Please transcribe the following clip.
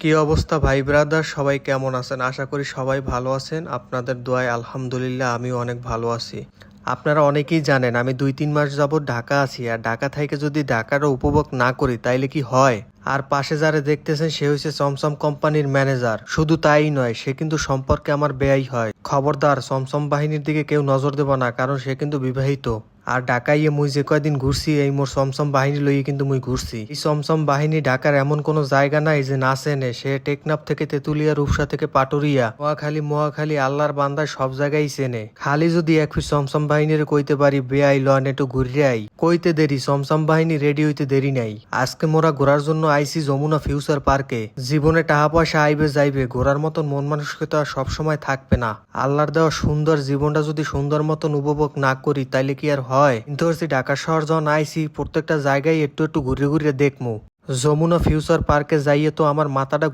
কি অবস্থা ভাই ব্রাদার, সবাই কেমন আছেন? আশা করি সবাই ভালো আছেন। আপনাদের দোয়ায় আলহামদুলিল্লাহ আমিও অনেক ভালো আছি। আপনারা অনেকেই জানেন আমি 2-3 মাস যাবত ঢাকা আছি, আর ঢাকা থেকে যদি ঢাকারও উপভোগ না করি তাইলে কি হয়? আর পাশে যারা দেখতেছেন সে হচ্ছে চমচম কোম্পানির ম্যানেজার। শুধু তাই নয়, সে কিন্তু সম্পর্কে আমার বেয়াই হয়। খবরদার, চমচম বাহিনীর দিকে কেউ নজর দেব না, কারণ সে কিন্তু বিবাহিত। আর ঢাকায় মুই যে কয়দিন ঘুরছি, এই মোর চমচম বাহিনী লইয়ে কিন্তু মুই ঘুরছি। এই চমচম বাহিনী ঢাকার এমন কোনো জায়গা নাই যে না চেনে। সে টেকনাফ থেকে তেতুলিয়া, রূপসা থেকে পাটুরিয়া, মহাখালী আল্লাহর বান্দায় সব জায়গায় চেনে। খালি যদি এক ফির চমচম বাহিনীর কইতে পারি বেআই লন একটু ঘুরে আই, কইতে দেরি চমচম বাহিনী রেডি হইতে দেরি নাই। আজকে মোরা ঘোরার জন্য আইছি যমুনা ফিউচার পার্কে। জীবনে টাকা পয়সা আইবে যাইবে, ঘোরার মতন মন মানসিকতা সবসময় থাকবে না। আল্লাহর দেওয়া সুন্দর জীবনটা যদি সুন্দর মতন উপভোগ না করি তাইলে কি আর হয়? কিন্তু হচ্ছে ঢাকা শহর যখন আইছি, প্রত্যেকটা জায়গায় একটু একটু ঘুরে ঘুরে দেখমু। যমুনা ফিউচার পার্কে যাইয়ে তো আমার মাথাটা